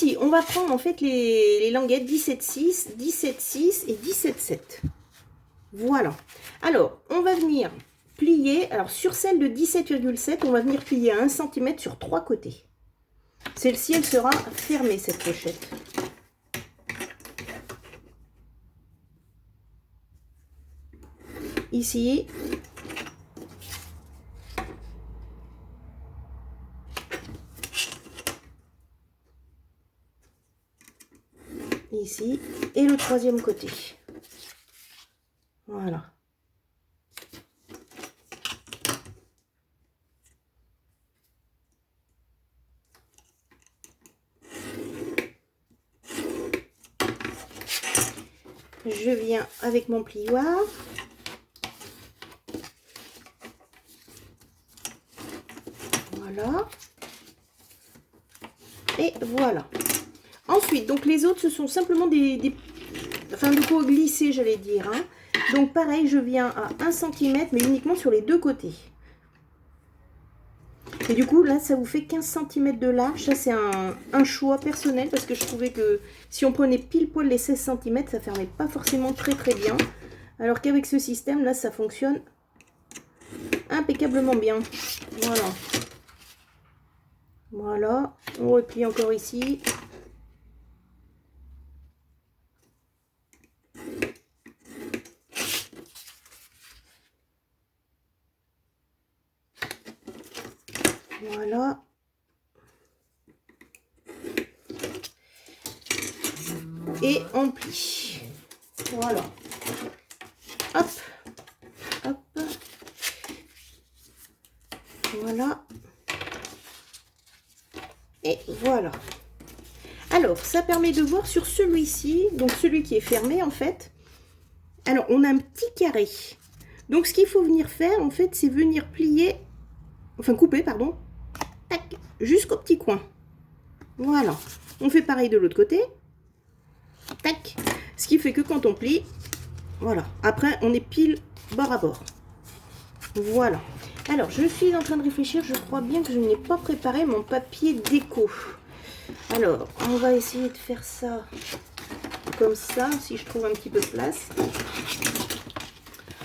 ici, on va prendre en fait les languettes 17,6, 17,6 et 17,7. Voilà. Alors, on va venir plier. Alors, sur celle de 17,7, on va venir plier à 1 cm sur 3 côtés. Celle-ci, elle sera fermée, cette pochette. Ici. Ici. Et le troisième côté. Voilà. Je viens avec mon plioir. Voilà. Et voilà. Ensuite, donc les autres, ce sont simplement enfin, de quoi glisser, j'allais dire. Hein. Donc pareil, je viens à 1 cm, mais uniquement sur les deux côtés. Et du coup, là, ça vous fait 15 cm de large. Ça, c'est un choix personnel parce que je trouvais que si on prenait pile poil les 16 cm, ça fermait pas forcément très bien. Alors qu'avec ce système, là, ça fonctionne impeccablement bien. Voilà. Voilà. On replie encore ici. Voilà. Et on plie. Voilà. Hop. Hop. Voilà. Et voilà. Alors, ça permet de voir sur celui-ci, donc celui qui est fermé en fait. Alors, on a un petit carré. Donc, ce qu'il faut venir faire en fait, c'est venir plier, enfin couper, pardon, tac, jusqu'au petit coin. Voilà. On fait pareil de l'autre côté. Tac. Ce qui fait que quand on plie, voilà. Après, on est pile bord à bord. Voilà. Alors, je suis en train de réfléchir. Je crois bien que je n'ai pas préparé mon papier déco. Alors, on va essayer de faire ça comme ça, si je trouve un petit peu de place.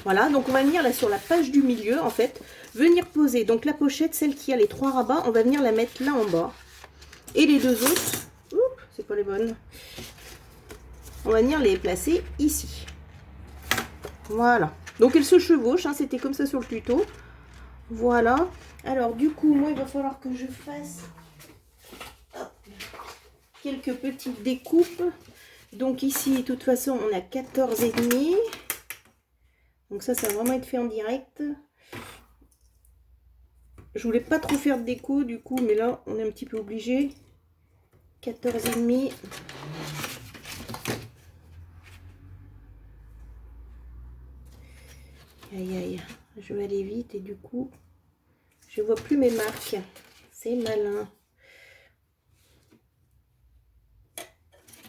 Voilà, donc on va venir là sur la page du milieu, en fait, venir poser. Donc la pochette, celle qui a les 3 rabats, on va venir la mettre là en bas. Et les deux autres, c'est pas les bonnes. On va venir les placer ici. Voilà. Donc elles se chevauchent, hein, c'était comme ça sur le tuto. Voilà. Alors du coup, moi, il va falloir que je fasse quelques petites découpes. Donc ici, de toute façon, on a 14,5. Donc ça va vraiment être fait en direct. Je voulais pas trop faire de déco du coup, mais là, on est un petit peu obligé. 14,5. Aïe aïe, je vais aller vite et du coup, je vois plus mes marques. C'est malin.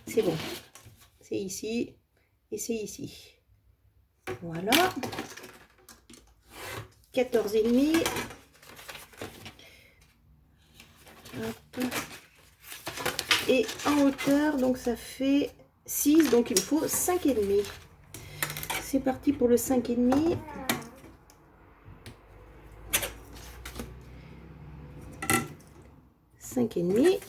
C'est bon. C'est ici et c'est ici. Voilà. 14,5. Hop. Et en hauteur, donc ça fait 6, donc il me faut 5,5. C'est parti pour le 5,5. Et demi.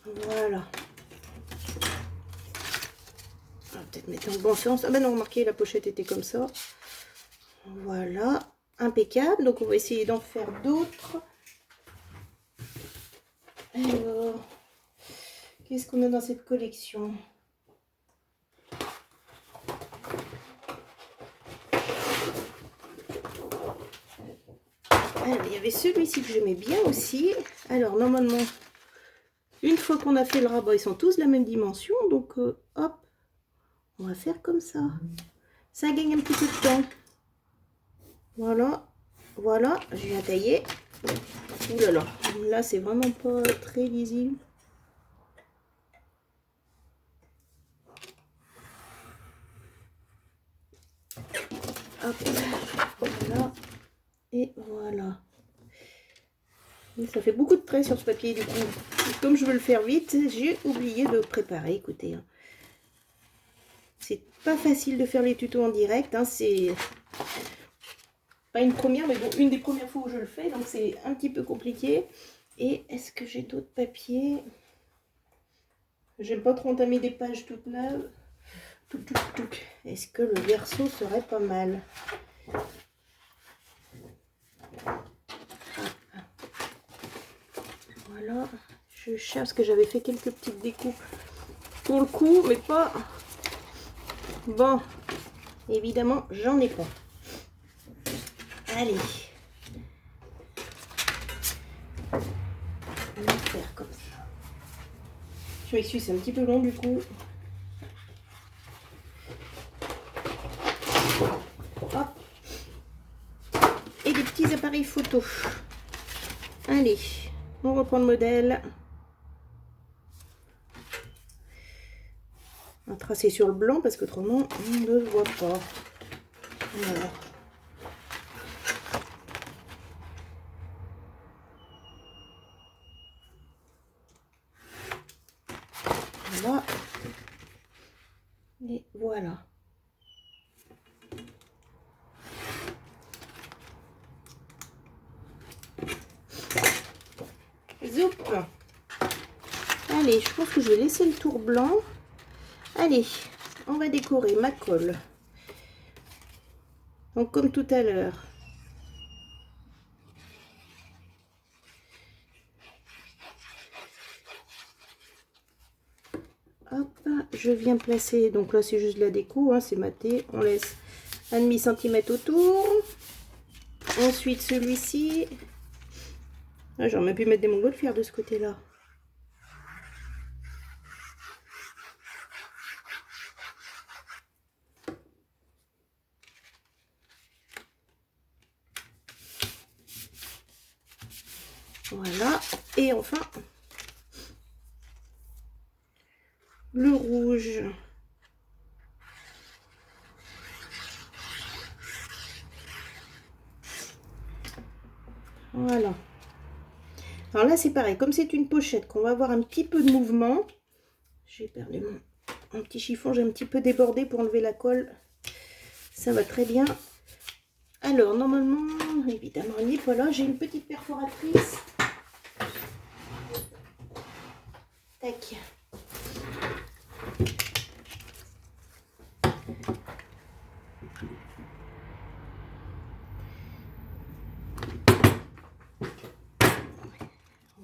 Voilà. On va peut-être mettre en bon sens. Ah ben non, remarquez, la pochette était comme ça. Voilà, impeccable. Donc on va essayer d'en faire d'autres. Alors, qu'est-ce qu'on a dans cette collection? Alors, il y avait celui-ci que j'aimais bien aussi. Alors, normalement, une fois qu'on a fait le rabat, ils sont tous de la même dimension. Donc, hop, on va faire comme ça. Ça gagne un petit peu de temps. Voilà, voilà, je viens tailler. Ouh là là, là c'est vraiment pas très lisible. Hop, voilà. Et voilà. Et ça fait beaucoup de traits sur ce papier du coup. Et comme je veux le faire vite, j'ai oublié de préparer. Écoutez, hein. C'est pas facile de faire les tutos en direct. Hein. C'est pas une première, mais bon, une des premières fois où je le fais. Donc c'est un petit peu compliqué. Et est-ce que j'ai d'autres papiers? J'aime pas trop entamer des pages toutes neuves. Est-ce que le verso serait pas mal? Voilà, je cherche parce que j'avais fait quelques petites découpes pour le coup, mais pas... Bon, évidemment, j'en ai pas. Allez. On va faire comme ça. Je m'excuse, c'est un petit peu long du coup. Hop. Et des petits appareils photo. Allez, on reprend le modèle. On va tracer sur le blanc parce qu'autrement on ne le voit pas. Voilà. Voilà. Et voilà. Zoup. Allez, je pense que je vais laisser le tour blanc. Allez, on va décorer ma colle. Donc comme tout à l'heure. Hop, je viens placer, donc là c'est juste la déco, hein, c'est maté. On laisse 1,5 cm autour. Ensuite celui-ci. Ah, j'aurais même pu mettre des montgolfières de ce côté-là. Voilà, et enfin le rouge. Voilà. Alors là c'est pareil, comme c'est une pochette qu'on va avoir un petit peu de mouvement. J'ai perdu mon petit chiffon, j'ai un petit peu débordé pour enlever la colle. Ça va très bien. Alors normalement, évidemment, voilà, j'ai une petite perforatrice. Tac.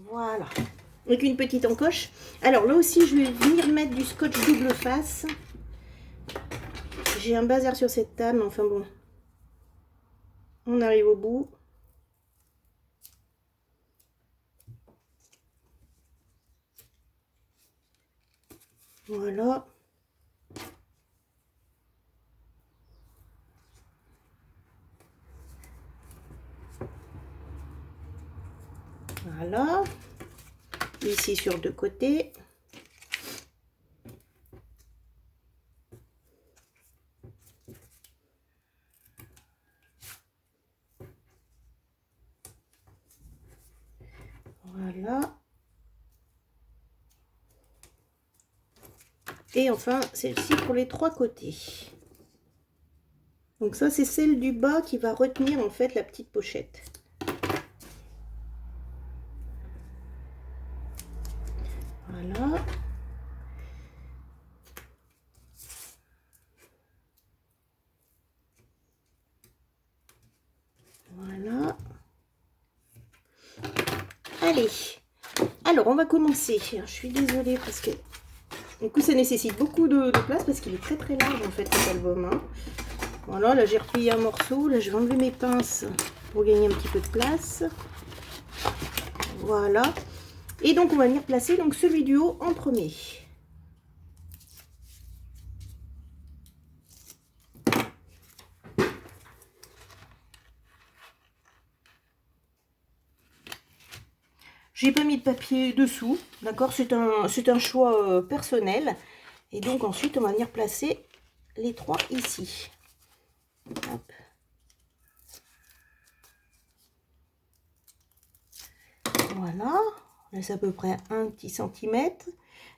Voilà. Avec une petite encoche. Alors là aussi, je vais venir mettre du scotch double face. J'ai un bazar sur cette table, mais enfin bon. On arrive au bout. Voilà. Voilà. Ici sur deux côtés. Voilà. Et enfin, celle-ci pour les trois côtés. Donc ça, c'est celle du bas qui va retenir en fait la petite pochette. Voilà. Voilà. Allez. Alors, on va commencer. Je suis désolée parce que du coup, ça nécessite beaucoup de place parce qu'il est très très large en fait cet album. Hein. Voilà, là j'ai replié un morceau. Là, je vais enlever mes pinces pour gagner un petit peu de place. Voilà. Et donc, on va venir placer donc celui du haut en premier. J'ai pas mis de papier dessous, d'accord? C'est un choix personnel. Et donc ensuite, on va venir placer les trois ici. Hop. Voilà. Là, c'est à peu près un petit centimètre.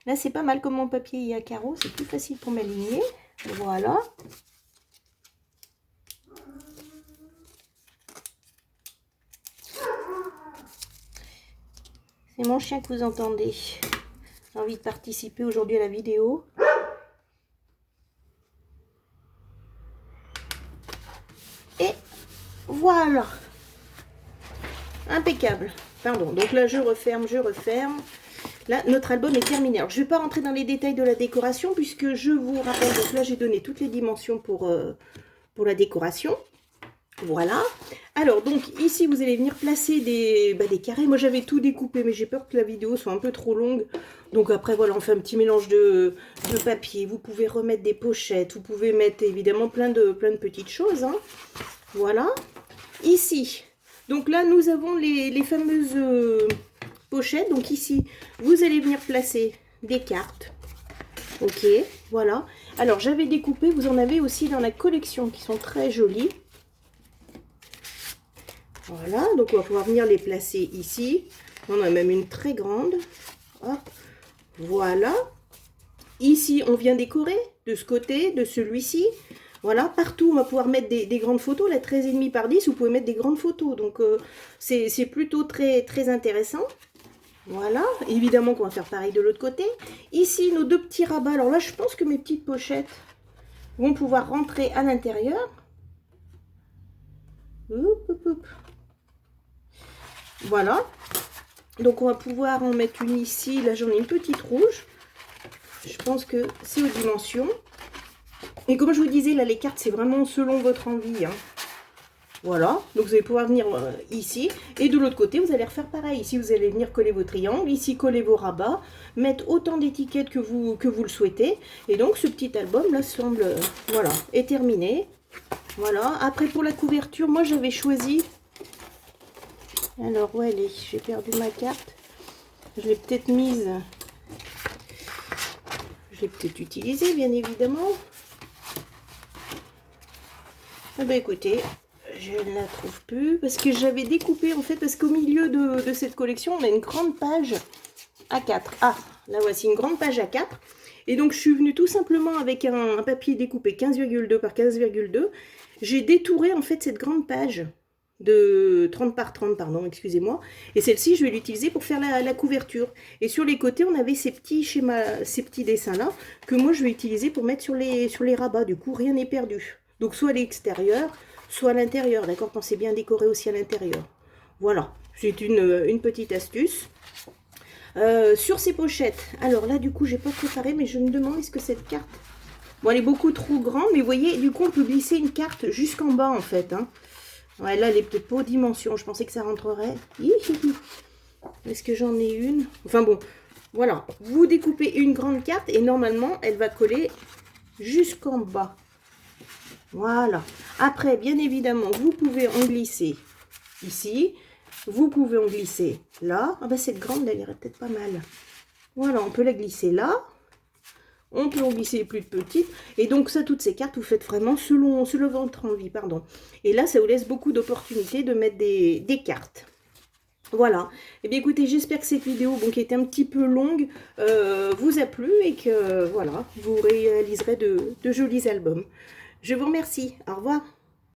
Là, c'est pas mal comme mon papier est à carreaux. C'est plus facile pour m'aligner. Voilà. C'est mon chien que vous entendez. J'ai envie de participer aujourd'hui à la vidéo. Et voilà. Impeccable. Pardon. Donc là, je referme, je referme. Là, notre album est terminé. Alors, je ne vais pas rentrer dans les détails de la décoration puisque je vous rappelle, donc là, j'ai donné toutes les dimensions pour la décoration. Voilà. Alors, donc, ici, vous allez venir placer des carrés. Moi, j'avais tout découpé, mais j'ai peur que la vidéo soit un peu trop longue. Donc, après, voilà, on fait un petit mélange de papier. Vous pouvez remettre des pochettes. Vous pouvez mettre, évidemment, plein de petites choses. Hein. Voilà. Ici, donc là, nous avons les fameuses pochettes. Donc, ici, vous allez venir placer des cartes. Ok, voilà. Alors, j'avais découpé. Vous en avez aussi dans la collection qui sont très jolies. Voilà, donc on va pouvoir venir les placer ici. On a même une très grande. Hop. Voilà. Ici, on vient décorer de ce côté, de celui-ci. Voilà, partout, on va pouvoir mettre des grandes photos. La 13,5 par 10, vous pouvez mettre des grandes photos. Donc, c'est plutôt très, très intéressant. Voilà, évidemment qu'on va faire pareil de l'autre côté. Ici, nos deux petits rabats. Alors là, je pense que mes petites pochettes vont pouvoir rentrer à l'intérieur. Voilà, donc on va pouvoir en mettre une ici. Là, j'en ai une petite rouge. Je pense que c'est aux dimensions. Et comme je vous disais, là, les cartes, c'est vraiment selon votre envie. Hein. Voilà, donc vous allez pouvoir venir ici. Et de l'autre côté, vous allez refaire pareil. Ici, vous allez venir coller vos triangles. Ici, coller vos rabats. Mettre autant d'étiquettes que vous le souhaitez. Et donc, ce petit album, là, semble, voilà, est terminé. Voilà, après, pour la couverture, moi, j'avais choisi... Alors, où elle est? J'ai perdu ma carte. Je l'ai peut-être mise. Je l'ai peut-être utilisée, bien évidemment. Eh bien, écoutez, je ne la trouve plus. Parce que j'avais découpé, en fait, parce qu'au milieu de cette collection, on a une grande page A4. Ah, là, voici une grande page A4. Et donc, je suis venue tout simplement avec un papier découpé 15,2 par 15,2. J'ai détouré, en fait, cette grande page de 30 par 30, pardon, excusez-moi. Et celle-ci, je vais l'utiliser pour faire la couverture. Et sur les côtés, on avait ces petits schémas, ces petits dessins-là, que moi, je vais utiliser pour mettre sur les rabats. Du coup, rien n'est perdu. Donc, soit à l'extérieur, soit à l'intérieur. D'accord, pensez bien décorer aussi à l'intérieur. Voilà, c'est une petite astuce. Sur ces pochettes, alors là, du coup, j'ai pas préparé, mais je me demande, est-ce que cette carte... Bon, elle est beaucoup trop grande, mais vous voyez, du coup, on peut glisser une carte jusqu'en bas, en fait, hein. Ouais, là, elle est peut-être pas aux dimensions. Je pensais que ça rentrerait. Est-ce que j'en ai une? Enfin bon, voilà. Vous découpez une grande carte et normalement, elle va coller jusqu'en bas. Voilà. Après, bien évidemment, vous pouvez en glisser ici. Vous pouvez en glisser là. Ah ben, cette grande, elle irait peut-être pas mal. Voilà, on peut la glisser là. On peut en glisser les plus petites. Et donc ça, toutes ces cartes, vous faites vraiment selon votre envie, pardon. Et là, ça vous laisse beaucoup d'opportunités de mettre des cartes. Voilà. Et bien écoutez, j'espère que cette vidéo, bon, qui était un petit peu longue, vous a plu et que, voilà, vous réaliserez de jolis albums. Je vous remercie. Au revoir.